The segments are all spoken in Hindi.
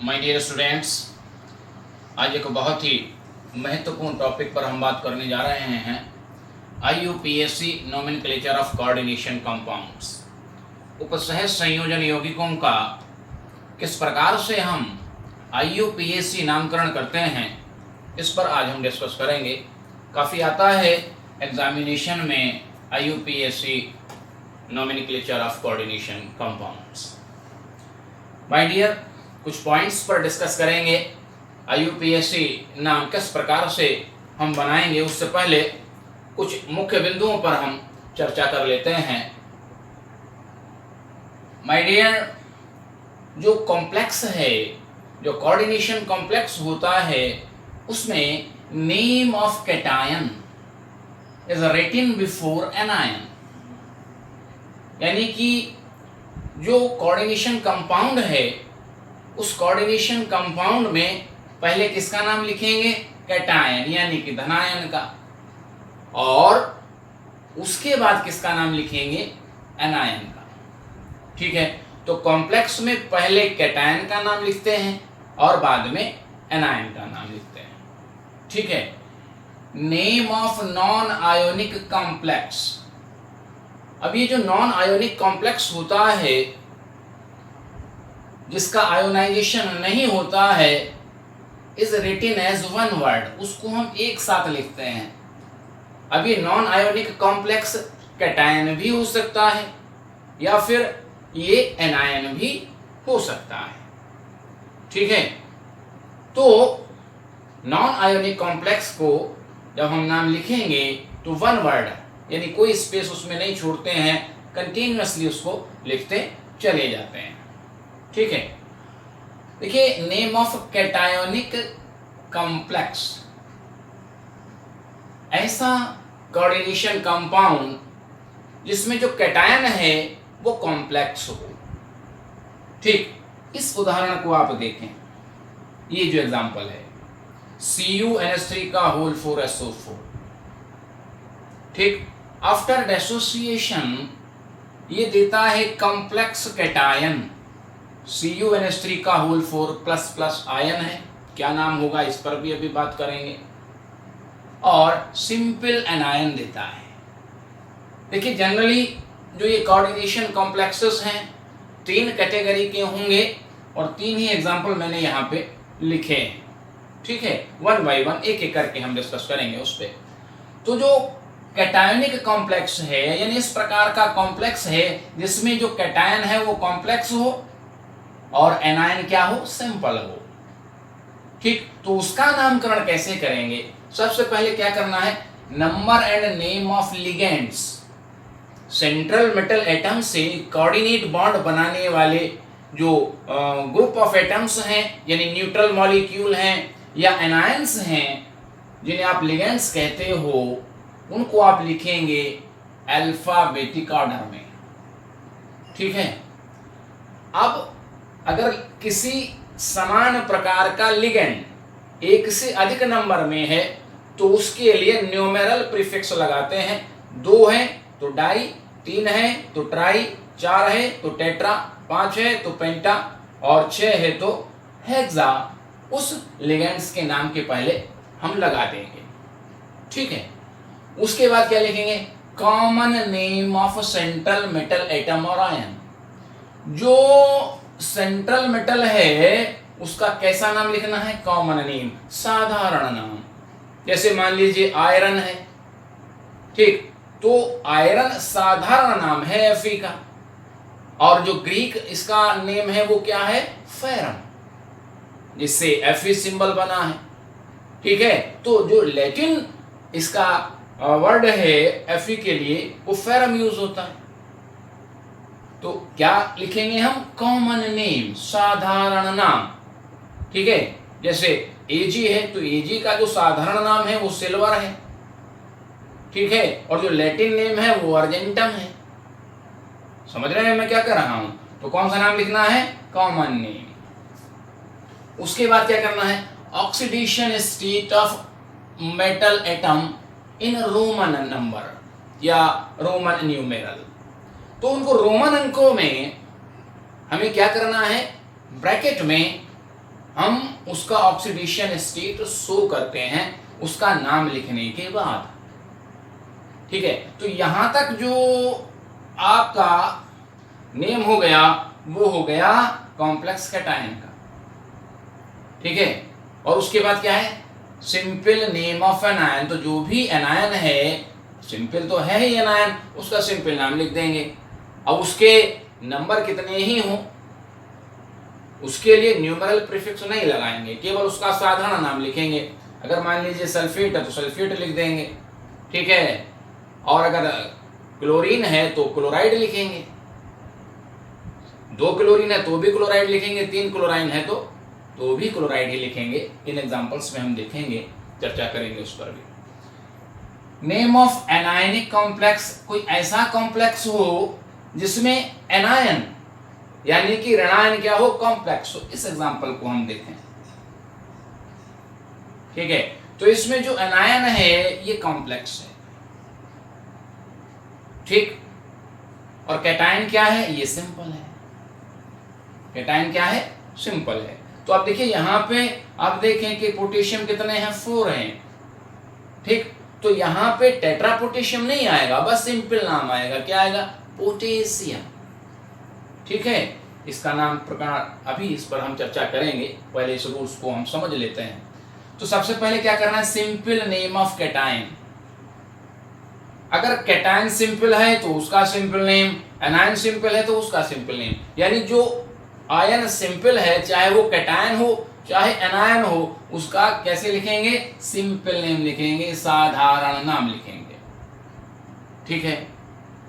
माय डियर स्टूडेंट्स, आज एक बहुत ही महत्वपूर्ण टॉपिक पर हम बात करने जा रहे हैं। IUPAC nomenclature of coordination compounds, उपसहज संयोजन यौगिकों का किस प्रकार से हम IUPAC नामकरण करते हैं, इस पर आज हम डिस्कस करेंगे। काफ़ी आता है एग्जामिनेशन में IUPAC nomenclature of coordination compounds. My dear, कुछ पॉइंट्स पर डिस्कस करेंगे। IUPAC नाम किस प्रकार से हम बनाएंगे, उससे पहले कुछ मुख्य बिंदुओं पर हम चर्चा कर लेते हैं। माय डियर, जो कॉम्प्लेक्स है, जो कोऑर्डिनेशन कॉम्प्लेक्स होता है, उसमें name of cation is written before anion. यानी कि जो कोऑर्डिनेशन कंपाउंड है, उस कोऑर्डिनेशन कंपाउंड में पहले किसका नाम लिखेंगे? कैटायन, यानी कि धनायन का, और उसके बाद किसका नाम लिखेंगे? एनायन का। ठीक है, तो कॉम्प्लेक्स में पहले कैटायन का नाम लिखते हैं और बाद में एनायन का नाम लिखते हैं। ठीक है, name of non ionic complex. अब ये जो नॉन आयोनिक कॉम्प्लेक्स होता है, जिसका आयोनाइजेशन नहीं होता है, is written as one word, उसको हम एक साथ लिखते हैं। अब ये नॉन आयोनिक कॉम्प्लेक्स कैटायन भी हो सकता है या फिर ये एनायन भी हो सकता है। ठीक है, तो नॉन आयोनिक कॉम्प्लेक्स को जब हम नाम लिखेंगे तो वन वर्ड, यानी कोई स्पेस उसमें नहीं छोड़ते हैं, कंटिन्यूअसली उसको लिखते चले जाते हैं। ठीक है, देखिए, नेम ऑफ कैटायोनिक कॉम्प्लेक्स, ऐसा कोऑर्डिनेशन कंपाउंड जिसमें जो कैटायन है वो कॉम्प्लेक्स हो। ठीक, इस उदाहरण को आप देखें, ये जो एग्जांपल है CuNH3 का होल 4SO4। ठीक, आफ्टर डिसोसिएशन ये देता है कॉम्प्लेक्स कैटायन। CuNH3 का होल 4++ आयन है, क्या नाम होगा इस पर भी अभी बात करेंगे, और सिंपल एनायन देता है। देखिए, जनरली जो ये कोऑर्डिनेशन कॉम्प्लेक्सेस हैं, 3 कैटेगरी के होंगे और 3 ही एग्जांपल मैंने यहाँ पे लिखे हैं। ठीक है, वन बाय वन एक एक करके हम डिस्कस करेंगे उस पर। तो जो कैटायनिक कॉम्प्लेक्स है, यानी इस प्रकार का कॉम्प्लेक्स है जिसमें जो कैटायन है वो कॉम्प्लेक्स हो और एनायन क्या हो? सिंपल हो। ठीक, तो उसका नामकरण कैसे करेंगे? सबसे पहले क्या करना है? Number and name of ligands. Central metal atom से कोऑर्डिनेट बॉन्ड बनाने वाले जो ग्रुप ऑफ एटम्स हैं, यानी न्यूट्रल मॉलिक्यूल हैं या एनायंस हैं, जिन्हें आप लिगेंड्स कहते हो, उनको आप लिखेंगे अल्फाबेटिक ऑर्डर में। ठीक है, अब अगर किसी समान प्रकार का लिगेंड एक से अधिक नंबर में है तो उसके लिए न्यूमेरल प्रीफिक्स लगाते हैं। 2 है तो डाई, 3 है तो ट्राई, 4 है तो टेट्रा, 5 है तो पेंटा और 6 है तो हेक्सा। उस लिगेंड्स के नाम के पहले हम लगा देंगे। ठीक है, उसके बाद क्या लिखेंगे? Common name of central metal atom और आयन। जो सेंट्रल मेटल है उसका कैसा नाम लिखना है? कॉमन नेम, साधारण नाम। जैसे मान लीजिए आयरन है। ठीक, तो आयरन साधारण नाम है Fe का, और जो ग्रीक इसका नेम है वो क्या है? फेरम, जिससे Fe सिंबल बना है। ठीक है, तो जो लैटिन इसका वर्ड है Fe के लिए, वो फेरम यूज होता है। तो क्या लिखेंगे हम? कॉमन नेम, साधारण नाम। ठीक है, जैसे Ag है तो Ag का जो साधारण नाम है वो सिल्वर है। ठीक है, और जो लैटिन नेम है वो अर्जेंटम है। समझ रहे हैं मैं क्या कर रहा हूं? तो कौन सा नाम लिखना है? Common name. उसके बाद क्या करना है? Oxidation state of metal atom in Roman number या रोमन न्यूमेरल। तो उनको रोमन अंकों में हमें क्या करना है? ब्रैकेट में हम उसका ऑक्सीडेशन स्टेट शो करते हैं उसका नाम लिखने के बाद। ठीक है, तो यहां तक जो आपका नेम हो गया वो हो गया कॉम्प्लेक्स कैटायन का। ठीक है, और उसके बाद क्या है, simple name of anion. तो जो भी एनायन है, सिंपल तो है ही एनायन, उसका सिंपल नाम लिख देंगे। अब उसके नंबर कितने ही हों उसके लिए न्यूमेरल प्रीफिक्स नहीं लगाएंगे, केवल उसका साधारण नाम लिखेंगे। अगर मान लीजिए सल्फेट है तो सल्फेट लिख देंगे। ठीक है, और अगर क्लोरीन है तो क्लोराइड लिखेंगे, 2 क्लोरीन है तो भी क्लोराइड लिखेंगे, 3 क्लोराइन है तो भी क्लोराइड ही लिखेंगे। इन एग्जांपल्स में हम देखेंगे, चर्चा करेंगे उस पर भी। नेम ऑफ एनायनिक कॉम्प्लेक्स, कोई ऐसा कॉम्प्लेक्स हो जिसमें एनायन यानी कि ऋणायन क्या हो, कॉम्प्लेक्स हो। इस एग्जांपल को हम देखें। ठीक है, तो इसमें जो एनायन है ये कॉम्प्लेक्स है। ठीक, और कैटायन क्या है, ये सिंपल है। कैटायन क्या है, सिंपल है। तो आप देखिए यहां पे आप देखें कि पोटेशियम कितने हैं, 4 हैं। ठीक, तो यहां पे टेट्रा पोटेशियम नहीं आएगा, बस सिंपल नाम आएगा। क्या आएगा, पोटेशियम। ठीक है, इसका नाम प्रकार अभी इस पर हम चर्चा करेंगे, पहले इस रूल्स को हम समझ लेते हैं। तो सबसे पहले क्या करना है, सिंपल नेम ऑफ कैटायन। अगर कैटायन सिंपल है तो उसका सिंपल नेम, एनायन सिंपल है तो उसका सिंपल नेम। यानी जो आयन सिंपल है, चाहे वो कैटायन हो चाहे एनायन हो, उसका कैसे लिखेंगे, सिंपल नेम लिखेंगे, साधारण नाम लिखेंगे। ठीक है,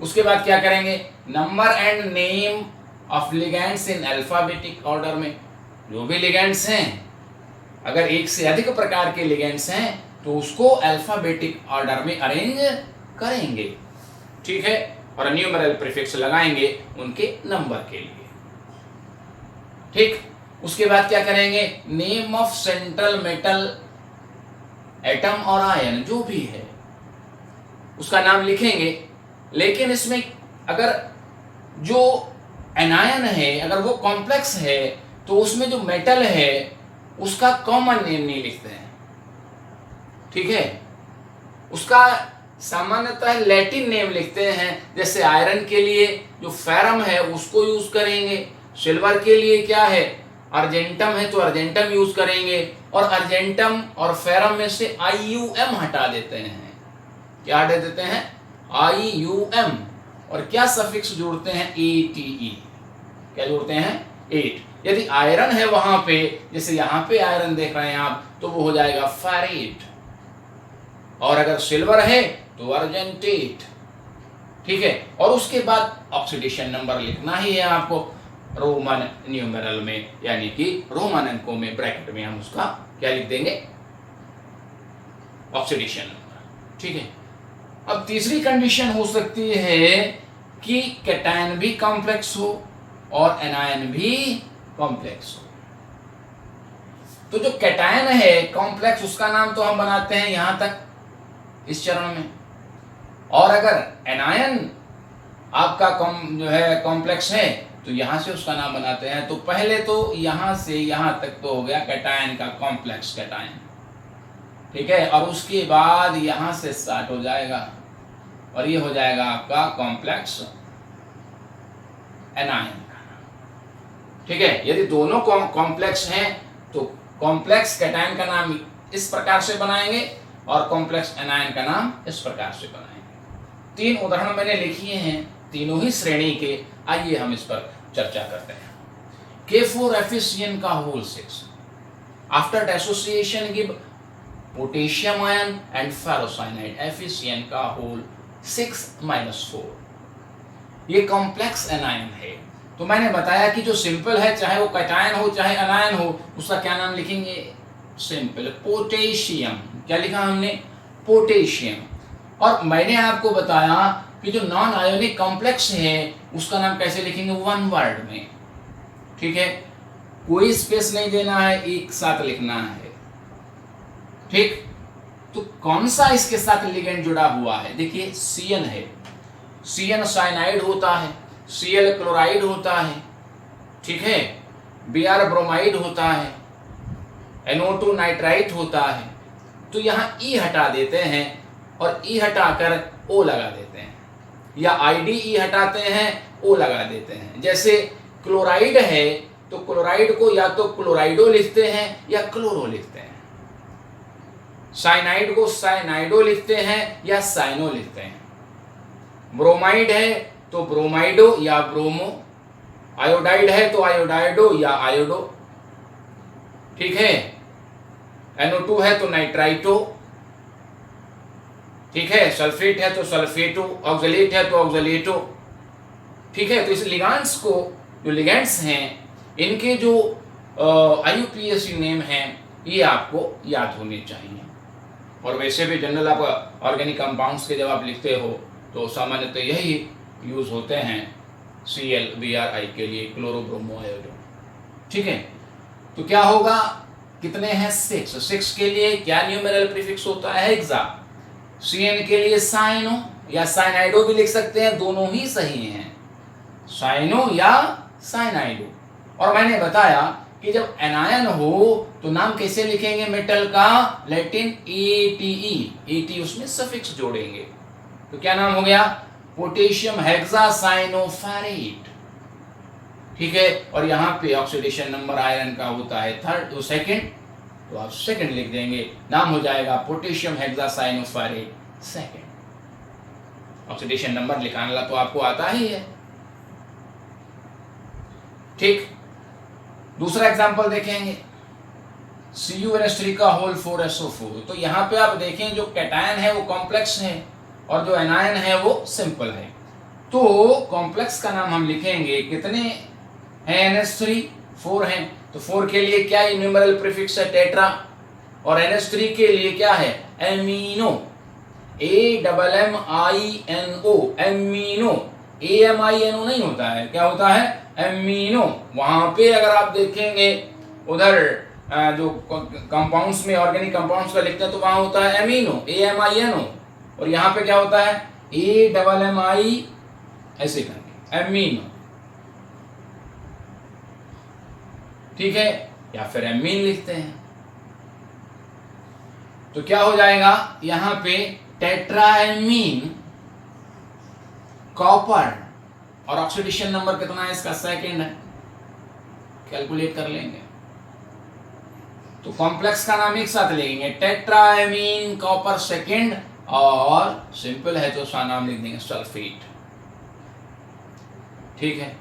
उसके बाद क्या करेंगे, number and name of ligands in alphabetic order में। जो भी लिगेंड्स हैं, अगर एक से अधिक प्रकार के लिगेंड्स हैं तो उसको अल्फाबेटिक ऑर्डर में अरेंज करेंगे। ठीक है, और न्यूमेरल प्रीफिक्स लगाएंगे उनके नंबर के लिए। ठीक, उसके बाद क्या करेंगे, name of central metal atom और आयन जो भी है उसका नाम लिखेंगे। लेकिन इसमें अगर जो एनायन है अगर वो कॉम्प्लेक्स है तो उसमें जो मेटल है उसका कॉमन नेम नहीं लिखते हैं। ठीक है, उसका सामान्यतः लैटिन नेम लिखते हैं। जैसे आयरन के लिए जो फेरम है उसको यूज करेंगे, सिल्वर के लिए क्या है, अर्जेंटम है तो अर्जेंटम यूज करेंगे, और अर्जेंटम और फेरम में से IUM हटा देते हैं। क्या हटा देते हैं, IUM, और क्या सफिक्स जोड़ते हैं, ATE। क्या जोड़ते हैं, 8। यदि आयरन है वहां पे, जैसे यहां पे आयरन देख रहे हैं आप, तो वो हो जाएगा फेरेट, और अगर सिल्वर है तो अर्जेंटेट। ठीक है, और उसके बाद ऑक्सीडेशन नंबर लिखना ही है आपको रोमन न्यूमेरल में, यानी कि रोमन अंकों में, ब्रैकेट में हम उसका क्या लिख देंगे, ऑक्सीडेशन नंबर। ठीक है, अब तीसरी कंडीशन हो सकती है कि कैटायन भी कॉम्प्लेक्स हो और एनायन भी कॉम्प्लेक्स हो। तो जो कैटायन है कॉम्प्लेक्स, उसका नाम तो हम बनाते हैं यहां तक इस चरण में, और अगर एनायन आपका जो है कॉम्प्लेक्स है तो यहां से उसका नाम बनाते हैं। तो पहले तो यहां से यहां तक तो हो गया कैटायन का कॉम्प्लेक्स कैटायन। ठीक है, और उसके बाद यहां से स्टार्ट हो जाएगा और ये हो जाएगा आपका कॉम्प्लेक्स एनायन का। ठीक है, यदि दोनों कॉम्प्लेक्स हैं तो कॉम्प्लेक्स कैटायन का नाम इस प्रकार से बनाएंगे और कॉम्प्लेक्स एनायन का नाम इस प्रकार से बनाएंगे। 3 उदाहरण मैंने लिखिए हैं, तीनों ही श्रेणी के। आइए हम इस पर चर्चा करते हैं। K4FeCN का whole 6 after association give potassium ion and ferrocyanide FeCN का होल 6-4। ये कॉम्प्लेक्स एनायन है। तो मैंने बताया कि जो सिंपल है, चाहे वो कैटायन हो चाहे एनायन हो, उसका क्या नाम लिखेंगे, सिंपल पोटेशियम। क्या लिखा हमने, पोटेशियम। और मैंने आपको बताया कि जो नॉन आयोनिक कॉम्प्लेक्स है उसका नाम कैसे लिखेंगे, 1 वर्ड में। ठीक है, कोई स्पेस नहीं देना है, एक साथ लिखना है। ठीक, तो कौन सा इसके साथ लिगेंड जुड़ा हुआ है, देखिए CN है, CN साइनाइड होता है, Cl क्लोराइड होता है। ठीक है, Br ब्रोमाइड होता है, NO2 नाइट्राइट होता है, तो यहाँ E हटा देते हैं और E हटाकर O लगा देते हैं, या IDE हटाते हैं O लगा देते हैं। जैसे क्लोराइड है तो क्लोराइड को या तो क्लोराइडो लिखते हैं या क्लोरो लिखते हैं, साइनाइड को साइनाइडो लिखते हैं या साइनो लिखते हैं, ब्रोमाइड है तो ब्रोमाइडो या ब्रोमो, आयोडाइड है तो आयोडाइडो या आयोडो, ठीक है। NO2 है तो नाइट्राइटो, ठीक है। सल्फेट है तो सल्फेटो, ऑक्सलेट है तो ऑक्सलेटो, ठीक है। तो इस लिगेंड्स को, जो लिगेंड्स हैं, इनके जो IUPAC नेम हैं ये आपको याद होने चाहिए। और वैसे भी जनरल आप ऑर्गेनिक कंपाउंड्स के जब आप लिखते हो तो सामान्यतः यही यूज होते हैं ClBrI के लिए, क्लोरोब्रोमो आयोडो, ठीक है। तो क्या होगा, कितने हैं 6 के लिए क्या न्यूमेरल प्रीफिक्स होता है, हेक्सा। CN के लिए साइनो या साइनाइडो भी लिख सकते हैं, दोनों ही सही हैं, साइनो या साइनाइडो। और मैंने बताया कि जब एनायन हो तो नाम कैसे लिखेंगे मेटल का, लैटिन ATE, उसमें सफिक्स जोड़ेंगे, तो क्या नाम हो गया, पोटेशियम हेक्सासाइनोफेरेट, ठीक है। और यहाँ पे ऑक्सीडेशन नंबर आयरन का होता है 3rd, सेकंड, तो आप सेकंड लिख देंगे, नाम हो जाएगा potassium hexacyanoferrate second. Oxidation number लिखाना तो आपको आता ही है, ठीक। दूसरा एग्जांपल देखेंगे, CuNH3 का होल 4SO4। तो यहाँ पे आप देखें जो कैटायन है वो कॉम्प्लेक्स है और जो एनायन है वो सिंपल है। तो कॉम्प्लेक्स का नाम हम लिखेंगे, कितने हैं NH3, 4 हैं, तो 4 के लिए क्या न्यूमेरल प्रीफिक्स है, टेट्रा। और NH3 के लिए क्या है, एमिनो, AMMINO, एमिनो, AMINO नहीं होता है, क्या होता है, एमिनो। वहां पे अगर आप देखेंगे उधर जो कंपाउंड्स में ऑर्गेनिक कंपाउंड्स का लिखते हैं तो वहां होता है एमिनो, AMINO, और यहाँ पे क्या होता है, AMMI, ऐसे करके एमिनो, ठीक है, या फिर एमीन लिखते हैं। तो क्या हो जाएगा, यहां पे टेट्राएमीन कॉपर, और ऑक्सीडेशन नंबर कितना है इसका, सेकंड है, कैलकुलेट कर लेंगे। तो कॉम्प्लेक्स का नाम एक साथ लेंगे, टेट्राएमीन कॉपर सेकंड, और सिंपल है तो उसका नाम लिख देंगे सल्फेट, ठीक है।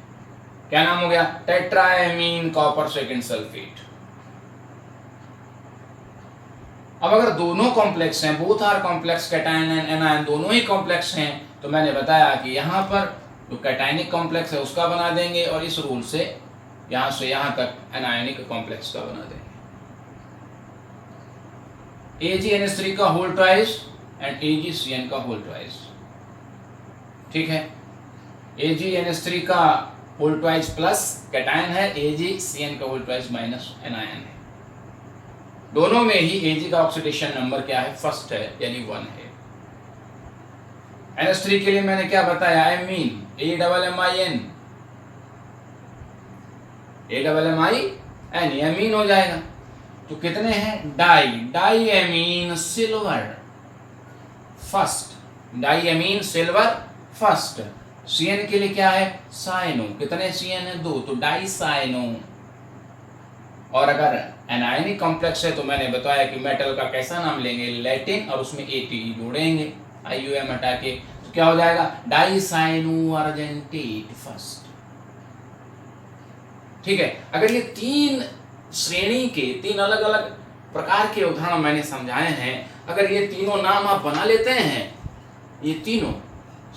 क्या नाम हो गया, टेट्राएमीन कॉपर सेकंड सल्फेट। अब अगर दोनों कॉम्प्लेक्स हैं, both are complex, cation and anion दोनों ही कॉम्प्लेक्स हैं, तो मैंने बताया कि यहां पर जो कैटायनिक कॉम्प्लेक्स है उसका बना देंगे, और इस रूल से यहां तक एनायनिक कॉम्प्लेक्स का बना देंगे। AgNH3 का होल ट्वाइस एंड AgCN का होल ट्वाइस, ठीक है। AgNH3 का होल ट्वाइस प्लस कैटायन है, AgCN का होल ट्वाइस माइनस एनायन है। दोनों में ही Ag का ऑक्सीडेशन नंबर क्या है, फर्स्ट है, यानी 1 है। NH3 के लिए मैंने क्या बताया, एमीन, AMMIN, एमीन हो जाएगा। तो कितने हैं, diammine silver first, diammine silver first. CN के लिए क्या है, साइनो, कितने CN है, 2, तो डाई साइनो। और अगर एनायनिक कॉम्प्लेक्स है तो मैंने बताया कि मेटल का कैसा नाम लेंगे, लैटिन, और उसमें ATE जोड़ेंगे, IUM हटा के, तो क्या हो जाएगा, डाई साइनो अर्जेंटेट फर्स्ट, ठीक है। अगर ये 3 श्रेणी के, 3 अलग अलग प्रकार के उदाहरण मैंने समझाए हैं, अगर ये तीनों नाम आप बना लेते हैं, ये तीनों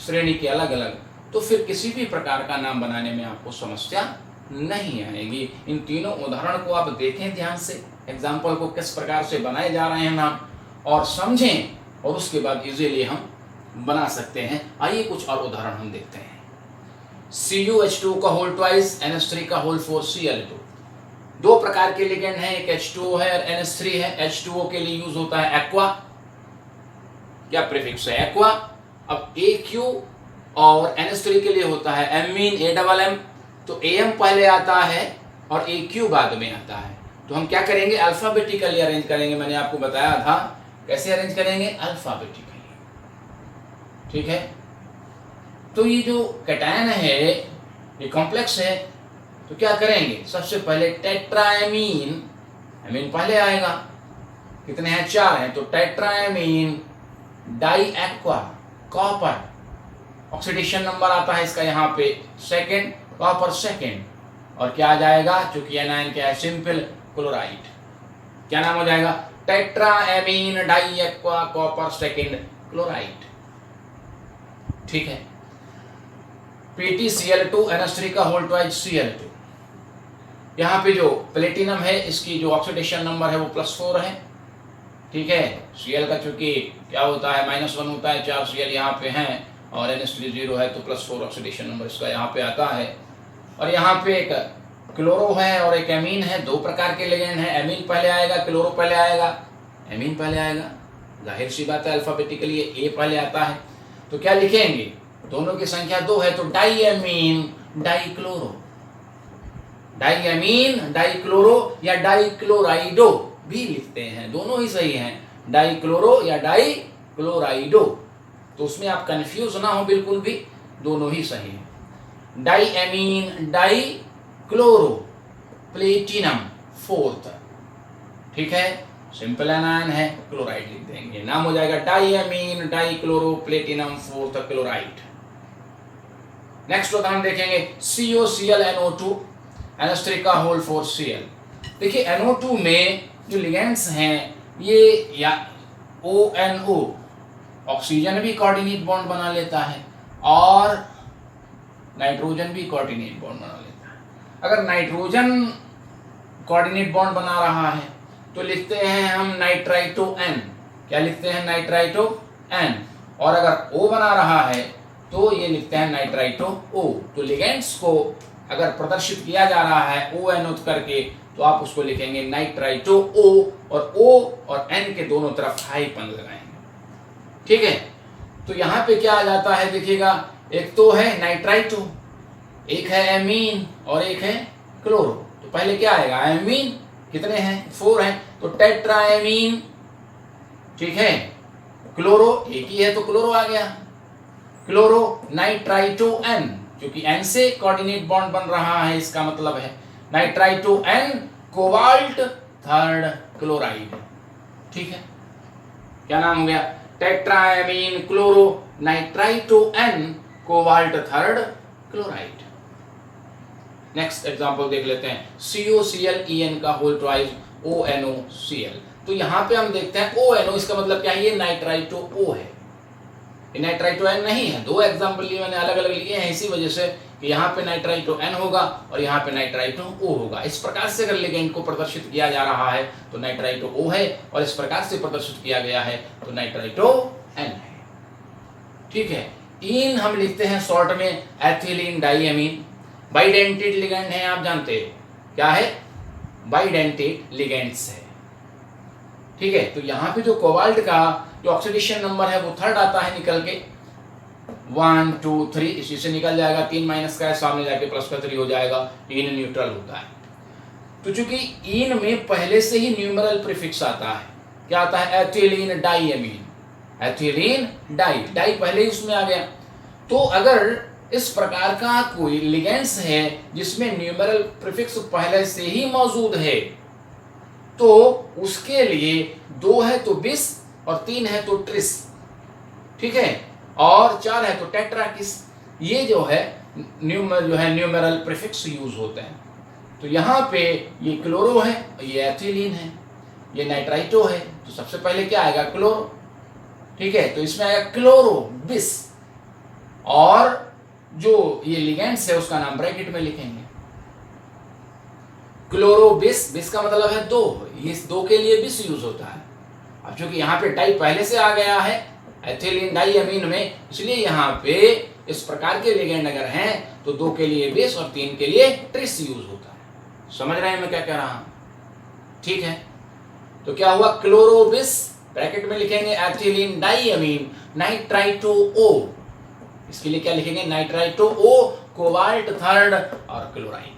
श्रेणी के अलग अलग, तो फिर किसी भी प्रकार का नाम बनाने में आपको समस्या नहीं आएगी। इन तीनों उदाहरण को आप देखें ध्यान से, एग्जाम्पल को किस प्रकार से बनाए जा रहे हैं नाम, और समझें, और उसके बाद इजीली हम बना सकते हैं। आइए कुछ और उदाहरण हम देखते हैं। CuH2 का होल ट्वाइस, NH3 का होल 4 Cl2। 2 प्रकार के लिगेंड हैं, एक H2O है और NH3 है। H2O के लिए यूज होता है एक्वा, क्या प्रीफिक्स है, एक्वा। अब AQ और NH3 के लिए होता है एमीन, AMM, तो AM पहले आता है और AQ बाद में आता है। तो हम क्या करेंगे, अल्फाबेटिकली अरेंज करेंगे। मैंने आपको बताया था कैसे अरेंज करेंगे, अल्फाबेटिकली। ठीक है, तो ये जो कैटायन है ये कॉम्प्लेक्स है, तो क्या करेंगे, सबसे पहले टेट्राएमीन, एमीन पहले आएगा, कितने हैं, 4 हैं, तो tetraammine diaqua copper, oxidation number आता है इसका यहाँ पे सेकेंड, कॉपर सेकेंड, और क्या आ जाएगा, चूंकि एनायन क्या है, सिंपल क्लोराइड। क्या नाम हो जाएगा, tetraammine diaqua copper second chloride. ठीक है, PtCl2 NH3 का होल ट्वाइस Cl2। यहाँ पे जो प्लेटिनम है इसकी जो ऑक्सीडेशन नंबर है वो +4 है। ठीक है, Cl का चूंकि क्या होता है, -1 होता है, 4 Cl यहाँ पे हैं, और NH3 0 है, तो +4 ऑक्सीडेशन नंबर इसका यहाँ पे आता है। और यहाँ पे एक क्लोरो है और एक एमीन है, 2 प्रकार के लिगेंड हैं, एमीन पहले आएगा, क्लोरो पहले आएगा, एमीन पहले आएगा, जाहिर सी बात है अल्फाबेटिकली ए पहले आता है। तो क्या लिखेंगे, दोनों की संख्या 2 है, तो डाईएमीन डाईक्लोरो, डाईएमीन डाईक्लोरो या डाईक्लोराइडो भी लिखते हैं, दोनों ही सही हैं, डाईक्लोरो या डाईक्लोराइडो। तो उसमें आप कंफ्यूज ना हो बिल्कुल भी, दोनों ही सही हैं। डाईएमीन डाईक्लोरो प्लेटिनम 4th। ठीक है, सिंपल एनायन है, क्लोराइड लिख देंगे, नाम हो जाएगा diamine dichloro platinum 4th chloride. Next उदाहरण देखेंगे, COClNO2 NH3 का होल 4 Cl। देखिए NO2 में जो लिगेंड्स हैं ये या ONO ऑक्सीजन भी कोऑर्डिनेट बॉन्ड बना लेता है और नाइट्रोजन भी कोऑर्डिनेट बॉन्ड बना लेता है। अगर नाइट्रोजन कोऑर्डिनेट बॉन्ड बना रहा है तो लिखते हैं हम नाइट्राइटो N, क्या लिखते हैं, नाइट्राइटो N, और अगर O बना रहा है तो ये लिखते हैं नाइट्राइटो O। तो लिगेंड्स को अगर प्रदर्शित किया जा रहा है ONO करके तो आप उसको लिखेंगे नाइट्राइटो O, और O और N के दोनों तरफ हाइपन लगाएंगे। ठीक है, तो यहाँ पे क्या आ जाता है, देखिएगा, एक तो है नाइट्राइटो, एक है एमीन और एक है क्लोरो। तो पहले क्या आएगा, एमीन, कितने हैं, 4 हैं, तो टेट्राएमीन। ठीक है, क्लोरो एक ही है तो क्लोरो आ गया, क्लोरो नाइट्राइटो N, क्योंकि N से कोऑर्डिनेट बॉन्ड बन रहा है, इसका मतलब है nitrito N cobalt 3rd chloride. ठीक है, क्या नाम हो गया, tetraammine chloro nitrito N cobalt 3rd chloride. Next example देख लेते हैं, COClEn का होल ट्वाइस ONOCl। तो यहाँ पे हम देखते हैं ONO, इसका मतलब क्या है, ये नाइट्राइटो O है, ये नाइट्राइटो N नहीं है। 2 एग्जांपल लिए मैंने अलग अलग लिए हैं इसी वजह से कि यहाँ पे नाइट्राइटो N होगा और यहाँ पे नाइट्राइटो O होगा। इस प्रकार से अगर लिगेंड को प्रदर्शित किया जा रहा है तो नाइट्राइटो O है, और इस प्रकार से प्रदर्शित किया गया है तो नाइट्राइटो N है। ठीक है, इन हम लिखते हैं शॉर्ट में एथिलीन डाईएमीन, बाइडेंटेड लिगेंड है, आप जानते हैं क्या है, बाइडेंटेड लिगेंड्स है। ठीक है, तो यहाँ पे जो कोबाल्ट का जो ऑक्सीडेशन नंबर है वो 3rd आता है निकल के, 1 2 3, इसी से निकल जाएगा, 3 माइनस का है, सामने जाके प्लस का 3 हो जाएगा, इन न्यूट्रल होता है। तो चूंकि इन में पहले से ही न्यूमेरल प्रीफिक्स आता है, क्या आता है, एथिलीन डाईएमीन, एथिलीन डाई, डाई पहले ही उसमें आ गया। तो अगर इस प्रकार का कोई लिगेंड्स है जिसमें न्यूमेरल प्रीफिक्स पहले से ही मौजूद है तो उसके लिए 2 है तो बिस, और 3 है तो ट्रिस, ठीक है, और 4 है तो टेट्राकिस। ये जो है न्यूमेरल प्रीफिक्स यूज होते हैं। तो यहाँ पे ये क्लोरो है, ये एथिलीन है, ये नाइट्राइटो है, तो सबसे पहले क्या आएगा, क्लोरो। ठीक है, तो इसमें आएगा क्लोरो बिस, और जो ये लिगेंड्स है उसका नाम ब्रैकेट में लिखेंगे, क्लोरो बिस, बिस का मतलब है 2, ये 2 के लिए बिस यूज होता है। अब चूंकि यहाँ पे डाई पहले से आ गया है एथिलीन डाईएमीन में, इसलिए यहाँ पे इस प्रकार के लिगेंड अगर हैं तो 2 के लिए बिस और 3 के लिए ट्रिस यूज होता है। समझ रहे हैं मैं क्या कह रहा हूं? ठीक है, तो क्या हुआ, क्लोरो बिस, ब्रैकेट में लिखेंगे एथिलीन डाईएमीन नाइट्राइटो O, इसके लिए क्या लिखेंगे, नाइट्राइटो O कोबाल्ट 3rd और क्लोराइड।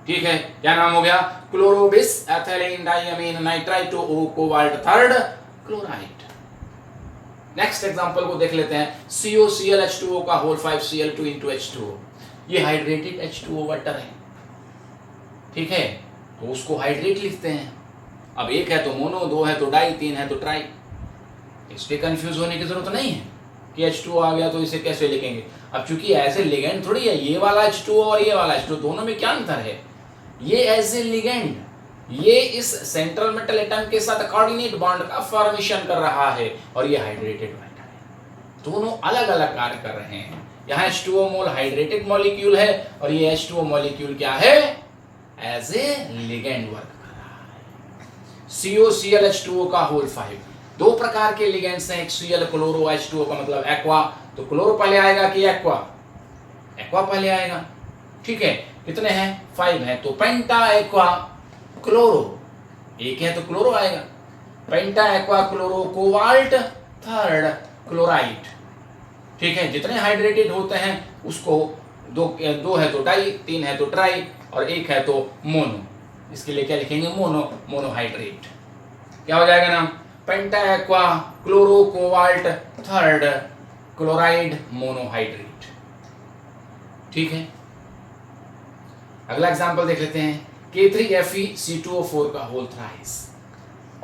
ठीक है, क्या नाम हो गया? Chlorobis ethylene diamine nitrite O cobalt third chloride. Next example को देख लेते हैं। COClH2O का होल 5Cl2 into H2O। ये हाइड्रेटेड H2O वाटर है, ठीक है, तो उसको हाइड्रेट लिखते हैं। अब एक है तो मोनो, दो है तो डाई, तीन है तो ट्राई। इसके कंफ्यूज होने की जरूरत नहीं है कि H2O आ गया तो इसे कैसे लिखेंगे। अब चूंकि एज ए लिगेंड थोड़ी है, ये वाला H2O और ये वाला H2O दोनों में क्या अंतर है? ये एज ए लिगेंड ये इस सेंट्रल मेटल एटम के साथ कोऑर्डिनेट बॉन्ड का फॉर्मेशन कर रहा है और ये हाइड्रेटेड वाटर है। दोनों अलग अलग कार्य कर रहे हैं। यहाँ H2O मोल हाइड्रेटेड मॉलिक्यूल है और ये H2O मॉलिक्यूल क्या है? एज ए लिगेंड वर्क कर रहा है। COClH2O का होल 5। दो प्रकार के लिगेंड्स हैं, एक Cl क्लोरो H2O का मतलब एक्वा, तो क्लोरो पहले आएगा कि एक्वा? एक्वा पहले आएगा, ठीक है। कितने हैं? 5 है, तो पेंटा एक्वा क्लोरो, एक है तो क्लोरो आएगा। Penta aqua chloro cobalt third chloride, ठीक है। जितने हाइड्रेटेड होते हैं उसको दो है तो डाई, तीन है तो ट्राई और एक है तो मोनो। इसके लिए क्या लिखेंगे? Mono, monohydrate. क्या हो जाएगा नाम? Penta aqua chloro cobalt third chloride monohydrate, ठीक है। अगला एग्जांपल देख लेते हैं। K3FeC2O4 का होल थ्राइस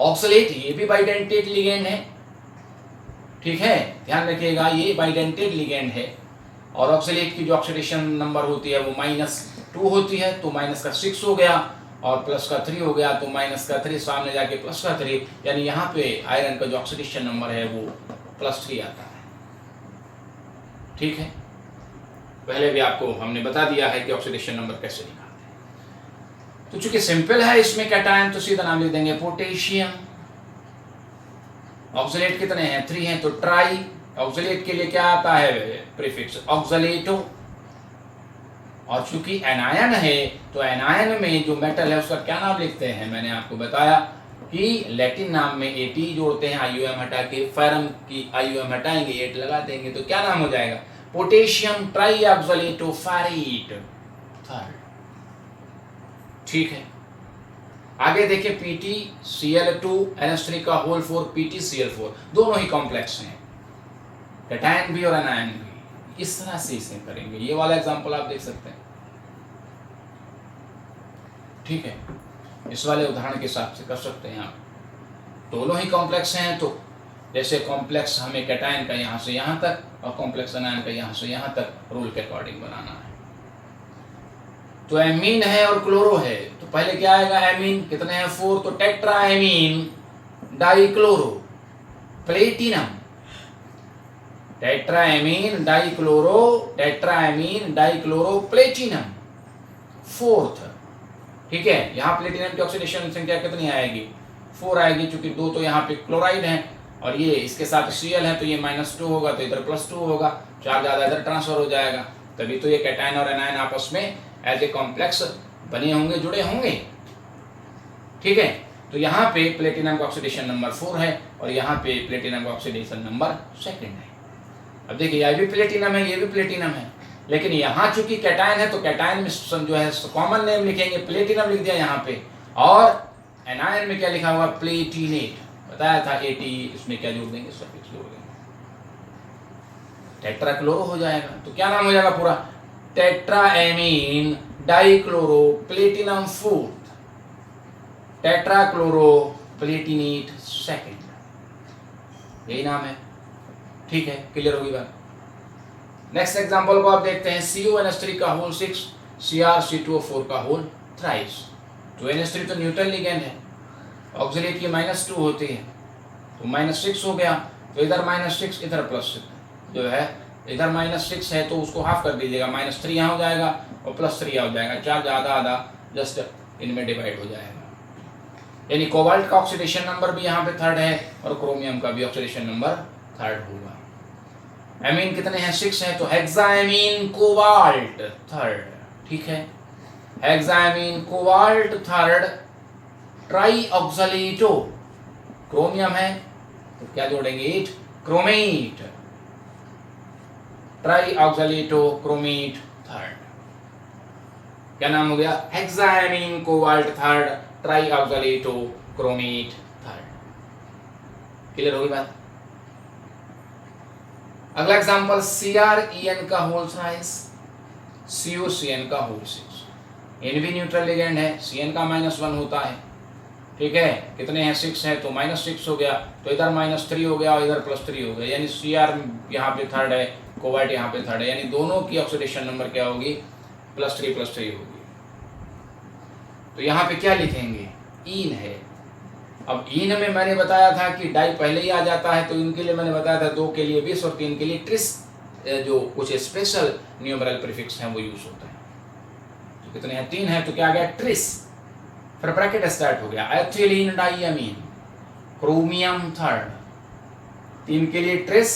ऑक्सलेट, ये भी बाइडेंटेड लिगेंड है, ठीक है, ध्यान रखिएगा ये बाइडेंटेड लिगेंड है। और ऑक्सलेट की जो ऑक्सीडेशन नंबर होती है वो -2 होती है, तो -6 हो गया और +3 हो गया, तो -3 सामने जाके +3, यानी यहाँ पे आयरन का जो ऑक्सीडेशन नंबर है वो +3 आता है, ठीक है। पहले भी आपको हमने बता दिया है कि ऑक्सीडेशन नंबर कैसे निकालते हैं। तो चूंकि सिंपल है इसमें कैटायन, तो सीधा नाम लिख देंगे पोटेशियम। ऑक्सलेट कितने हैं? 3 हैं, तो ट्राई। ऑक्सलेट के लिए क्या आता है? प्रीफिक्स ऑक्सलेटो। और चूंकि एनायन है तो एनायन में जो मेटल है उसका क्या नाम लिखते हैं? मैंने आपको बताया कि लैटिन नाम में AT जोड़ते हैं, IUM हटा के, फेरम की IUM हटाएंगे, 8 लगा देंगे, तो क्या नाम हो जाएगा? पोटेशियम ट्राईऑक्सलेटोफेरेट थर्ड, ठीक है। आगे देखिए PtCl2 NH3 का होल 4 PtCl4, दोनों ही कॉम्प्लेक्स हैं, कैटायन भी और एनायन भी। इस तरह से इसे करेंगे। ये वाला एग्जांपल आप देख सकते हैं, ठीक है। इस वाले उदाहरण के हिसाब से कर सकते हैं आप। दोनों ही कॉम्प्लेक्स हैं, तो जैसे कॉम्प्लेक्स हमें कैटायन का यहाँ से यहाँ तक और कॉम्प्लेक्स एनायन का यहाँ से यहाँ तक रूल के अकॉर्डिंग बनाना है। तो एमीन है और क्लोरो है, तो पहले क्या आएगा? एमीन, कितने हैं? 4, तो tetraammine dichloro platinum. Tetraammine dichloro platinum 4th, ठीक है। यहाँ प्लेटिनम की ऑक्सीडेशन संख्या कितनी आएगी? 4 आएगी, क्योंकि 2 तो यहाँ पे क्लोराइड है और ये इसके साथ Cl है, तो ये -2 होगा, तो इधर +2 होगा, चार्ज ज़्यादा इधर ट्रांसफर हो जाएगा, तभी तो ये कैटायन और एनायन आपस में एज ए कॉम्प्लेक्स बने होंगे, जुड़े होंगे, ठीक है। तो यहाँ पे प्लेटिनम का ऑक्सीडेशन नंबर 4 है और यहाँ पे प्लेटिनम का ऑक्सीडेशन नंबर 2 है। अब देखिए ये भी प्लेटिनम है, ये भी प्लेटिनम है, लेकिन यहाँ चूंकि कैटायन है तो कैटायन में जो है कॉमन नेम लिखेंगे, प्लेटिनम लिख दिया यहाँ पे, और एनायन में क्या लिखा हुआ? प्लेटिनेट। बताया था AT, इसमें क्या जोड़ देंगे? सफिक्स जोड़ देंगे, टेट्राक्लोरो हो जाएगा। तो क्या नाम हो जाएगा पूरा? Tetraammine dichloro platinum 4th, टेट्राक्लोरो Palatinate 2nd, यही नाम है, ठीक है। क्लियर होगी बात। नेक्स्ट एग्जांपल को आप देखते हैं। CuNH3 का होल 6 CrC2O4 का होल थ्राइस। तो NH3 तो न्यूट्रल लिगेंड है, ऑक्सीलेट की -2 होती है, तो -6 हो गया, तो इधर -6 इधर +6 जो है, इधर -6 है तो उसको हाफ कर दीजिएगा, -3 यहाँ हो जाएगा और +3 यहाँ हो जाएगा, चार्ज आधा आधा जस्ट इनमें डिवाइड हो जाएगा। यानी कोबाल्ट का ऑक्सीडेशन नंबर भी यहाँ पे 3rd है और क्रोमियम का भी ऑक्सीडेशन नंबर 3rd होगा। एमीन कितने हैं? 6 है, तो हेक्साएमीन कोबाल्ट 3rd, ठीक है। हेक्साएमीन कोबाल्ट 3rd ट्राईऑक्सलेटो, क्रोमियम है तो क्या जोड़ेंगे? 8 क्रोमेट, ट्राईऑक्सलेटो क्रोमेट 3rd, क्या नाम हो गया? Hexaamine cobalt third tri oxalato chromate third. Clear होगी बात? अगला एग्जांपल CrEn का होल साइज CuCN का होल साइज। N भी न्यूट्रल लिगेंड है, Cn का -1 होता है, ठीक है। कितने हैं? 6 है, तो -6 हो गया, तो इधर -3 हो गया और इधर +3 हो गया, यानी Cr यहाँ पे थर्ड है, कोबाल्ट यहाँ पे थर्ड है, यानी दोनों की ऑक्सीडेशन नंबर क्या होगी? +3 होगी। तो यहाँ पे क्या लिखेंगे? ईन है। अब ईन में मैंने बताया था कि डाई पहले ही आ जाता है, तो इनके लिए मैंने बताया था 2 के लिए 20 और 3 के लिए ट्रिस, जो कुछ स्पेशल न्यूमरल प्रीफिक्स हैं वो यूज होता है। तो कितने हैं? 3 है, तो क्या आ गया? ट्रिस। फिर ब्रैकेट स्टार्ट हो गया, एथिलीन डाइअमीन क्रोमियम थर्ड। 3 के लिए ट्रिस,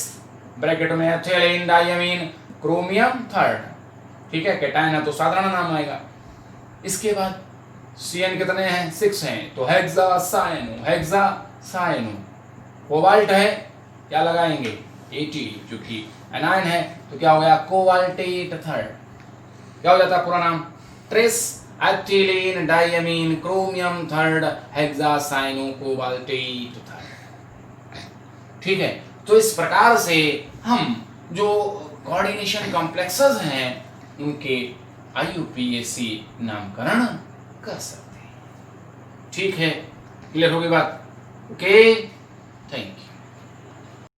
ब्रैकेट में एथिलीन डाइअमीन क्रोमियम थर्ड, ठीक है। कैटायन है तो साधारण नाम आएगा। इसके बाद Cn कितने हैं? 6 हैं, तो हेक्सासायनो। कोबाल्ट है, क्या लगाएंगे? 80, क्योंकि एनायन है, तो क्या हो गया? Cobaltate third. क्या हो जाता है पूरा नाम? Tris ethylene diamine chromium third hexacyano cobaltate third, ठीक है। तो इस प्रकार से हम जो कोऑर्डिनेशन कॉम्प्लेक्सेस हैं उनके IUPAC नामकरण कर सकते हैं, ठीक है। क्लियर होगी बात? Okay, thank you.